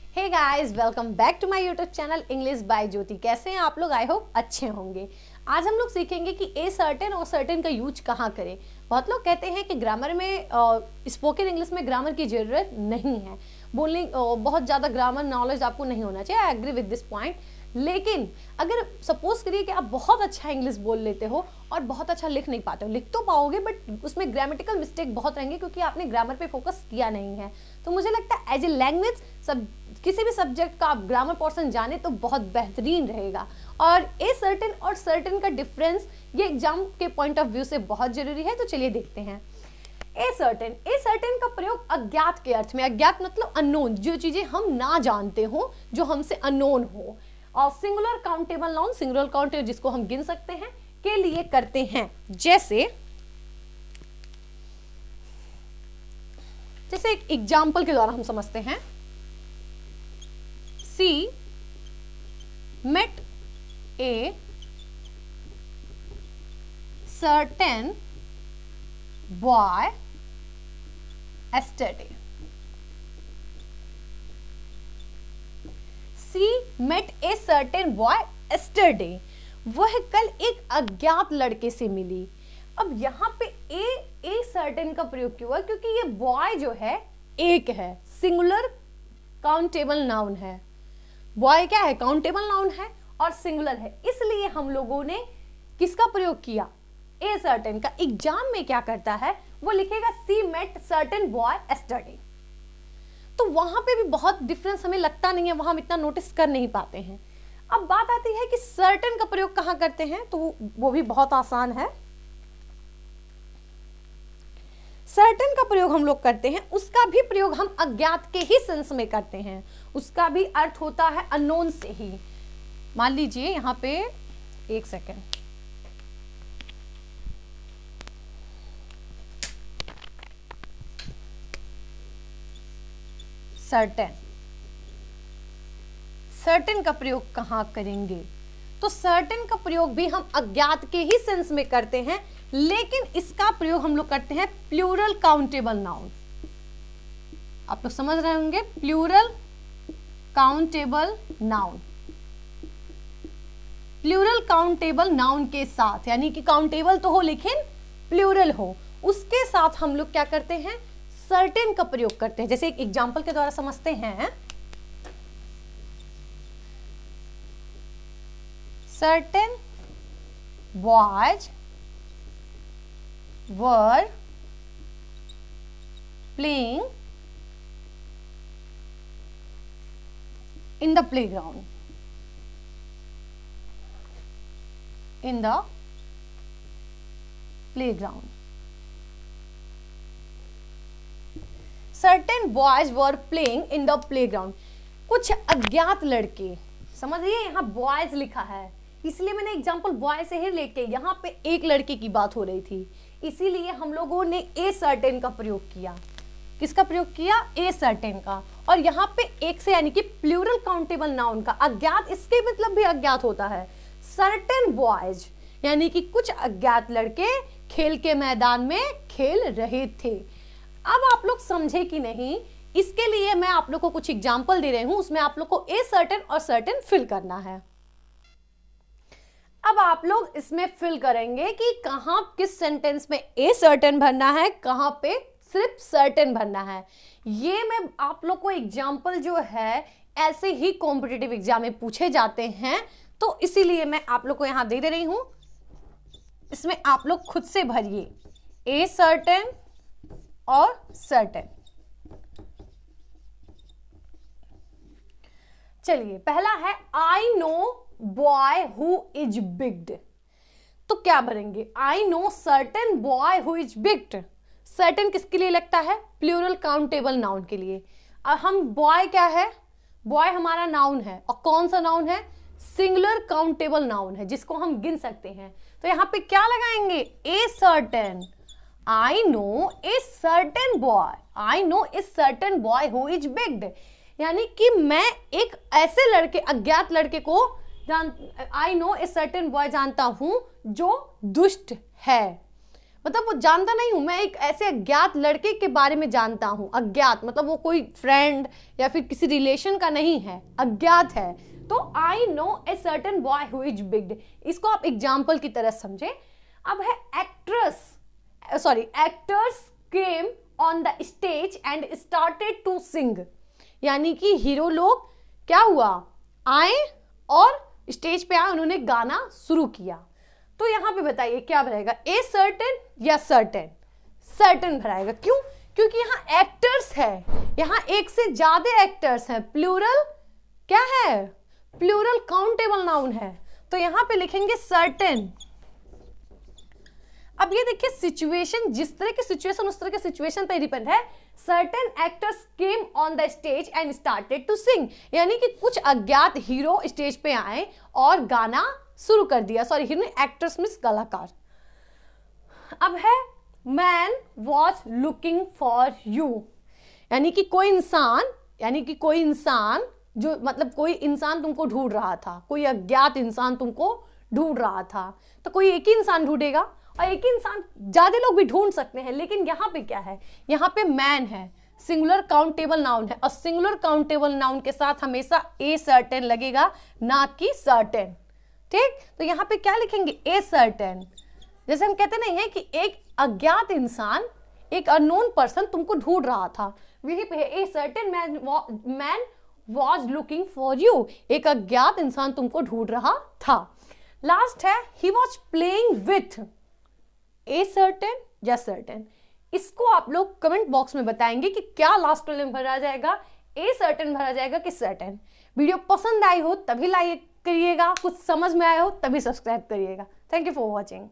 Hey guys, welcome back to my YouTube channel English by Jyoti. कैसे हैं आप लोग? आई होप अच्छे होंगे। आज हम लोग सीखेंगे कि ए सर्टेन और सर्टेन का यूज कहाँ करें। बहुत लोग कहते हैं कि ग्रामर में स्पोकन इंग्लिश में ग्रामर की ज़रूरत नहीं है, बोलने बहुत ज़्यादा ग्रामर नॉलेज आपको नहीं होना चाहिए। I agree with this point. लेकिन अगर सपोज करिए कि आप बहुत अच्छा इंग्लिश बोल लेते हो और बहुत अच्छा लिख नहीं पाते हो, लिख तो पाओगे बट उसमें ग्रामेटिकल मिस्टेक बहुत रहेंगे क्योंकि आपने ग्रामर पे फोकस किया नहीं है। तो मुझे लगता है एज ए लैंग्वेज किसी भी सब्जेक्ट का आप ग्रामर पोर्शन जाने तो बहुत बेहतरीन रहेगा। और ए सर्टेन और सर्टेन का डिफरेंस ये एग्जाम के पॉइंट ऑफ व्यू से बहुत जरूरी है। तो चलिए देखते हैं। ए सर्टेन का प्रयोग अज्ञात के अर्थ में, अज्ञात मतलब अननोन, जो चीजें हम ना जानते हो, जो हमसे अननोन हो। और singular countable noun, singular countable जिसको हम गिन सकते हैं, के लिए करते हैं। जैसे एक एग्जाम्पल के द्वारा हम समझते हैं। सी met a certain boy yesterday. She met a certain boy yesterday. वह कल एक अज्ञात लड़के से मिली। अब यहाँ पे ए सर्टेन का प्रयोग क्यों हुआ? क्योंकि ये बॉय जो है एक है, सिंगुलर काउंटेबल नाउन है। बॉय क्या है? काउंटेबल नाउन है और सिंगुलर है, इसलिए हम लोगों ने किसका प्रयोग किया? ए सर्टेन का। एग्जाम में क्या करता है, वो लिखेगा she met certain boy yesterday. तो वहां पे भी बहुत डिफरेंस हमें लगता नहीं है, वहां हम इतना नोटिस कर नहीं पाते हैं। अब बात आती है कि सर्टेन का प्रयोग कहां करते हैं, तो वो भी बहुत आसान है। सर्टेन का प्रयोग हम लोग करते हैं, उसका भी प्रयोग हम अज्ञात के ही सेंस में करते हैं। उसका भी अर्थ होता है अननोन से ही। मान लीजिए यहाँ पे एक सेकेंड, सर्टेन का प्रयोग कहाँ करेंगे? तो सर्टेन का प्रयोग भी हम अज्ञात के ही सेंस में करते हैं, लेकिन इसका प्रयोग हम लोग करते हैं प्लूरल काउंटेबल नाउन। आप लोग समझ रहे होंगे, plural countable noun. Plural countable noun के साथ, यानी कि काउंटेबल तो हो लेकिन प्लूरल हो, उसके साथ हम लोग क्या करते हैं? सर्टेन का प्रयोग करते हैं। जैसे एक एग्जांपल के द्वारा समझते हैं। Certain boys were playing in the playground. In the playground. Certain boys were playing in the playground. कुछ अज्ञात लड़के, समझिए यहाँ बॉयज लिखा है, इसलिए मैंने एग्जाम्पल बॉय से ही लेके, यहाँ पे एक लड़के की बात हो रही थी, इसीलिए हम लोगों ने ए सर्टेन का प्रयोग किया। किसका प्रयोग किया? ए सर्टेन का। और यहाँ पे एक से, यानी कि प्लूरल काउंटेबल नाउन का, अज्ञात, इसके मतलब भी अज्ञात होता है। सर्टेन बॉयज यानी कि कुछ अज्ञात लड़के खेल के मैदान में खेल रहे थे। अब आप लोग समझे कि नहीं, इसके लिए मैं आप लोग को कुछ एग्जाम्पल दे रही हूं, उसमें आप लोग को ए सर्टेन और सर्टेन फिल करना है। अब आप लोग इसमें फिल करेंगे कि कहां किस सेंटेंस में ए सर्टेन भरना है, कहां पे सिर्फ सर्टेन भरना है। ये मैं आप लोग को एग्जाम्पल जो है ऐसे ही कॉम्पिटिटिव एग्जाम में पूछे जाते हैं, तो इसीलिए मैं आप लोग को यहां दे रही हूं। इसमें आप लोग खुद से भरिए ए सर्टेन और सर्टेन। चलिए, पहला है I know boy who is bigged. तो क्या भरेंगे? I know certain boy who is bigged. Certain किसके लिए लगता है? प्लूरल काउंटेबल नाउन के लिए। और हम बॉय क्या है? बॉय हमारा नाउन है, और कौन सा नाउन है? सिंगुलर काउंटेबल नाउन है, जिसको हम गिन सकते हैं। तो यहाँ पे क्या लगाएंगे? A certain. I know a certain boy, I know a certain boy who is bigged, यानी कि मैं एक ऐसे लड़के, अज्ञात लड़के को I know a certain boy जानता हूं जो दुष्ट है। मतलब वो जानता नहीं हूं, मैं एक ऐसे अज्ञात लड़के के बारे में जानता हूं। अज्ञात मतलब वो कोई फ्रेंड या फिर किसी रिलेशन का नहीं है, अज्ञात है। तो I know a certain boy who is big. इसको आप एग्जाम्पल की तरह समझे। अब है actors came on the stage and started to sing. यानी कि हीरो लोग क्या हुआ, आए और स्टेज पे आए, उन्होंने गाना शुरू किया। तो यहां पे बताइए क्या भरेगा, ए सर्टेन या सर्टेन? सर्टेन भराएगा। क्यों? क्योंकि यहाँ एक्टर्स है, यहाँ एक से ज्यादा एक्टर्स हैं, प्लूरल क्या है, प्लूरल काउंटेबल नाउन है, तो यहां पे लिखेंगे सर्टेन। अब ये देखिए सिचुएशन, जिस तरह की सिचुएशन उस तरह के सिचुएशन पे डिपेंड है। Certain actors came on the stage and started to sing, यानी कि कुछ अज्ञात हीरो स्टेज पे आए और गाना शुरू कर दिया। सॉरी, हीरो एक्टर्स मींस कलाकार। अब है man was looking for you, यानी कि कोई इंसान जो मतलब कोई इंसान तुमको ढूंढ रहा था, कोई अज्ञात इंसान तुमको ढूंढ रहा था। तो कोई एक ही इंसान ढूंढेगा और एक ही इंसान, ज्यादा लोग भी ढूंढ सकते हैं, लेकिन यहाँ पे क्या है, यहाँ पे मैन है, सिंगुलर काउंटेबल नाउन है, और सिंगुलर काउंटेबल नाउन के साथ हमेशा ए सर्टेन लगेगा, ना कि सर्टेन। ठीक, तो यहाँ पे क्या लिखेंगे, ए सर्टेन। जैसे हम कहते नहीं है कि एक अज्ञात इंसान, एक अननोन पर्सन तुमको ढूंढ रहा था, वही पे a certain man was looking for you, एक अज्ञात इंसान तुमको ढूंढ रहा था। लास्ट है he was playing with, a certain या सर्टेन? इसको आप लोग कमेंट बॉक्स में बताएंगे कि क्या लास्ट वाले में भरा जाएगा, ए सर्टेन भरा जाएगा कि सर्टेन। वीडियो पसंद आई हो तभी लाइक करिएगा, कुछ समझ में आया हो तभी सब्सक्राइब करिएगा। Thank you for watching.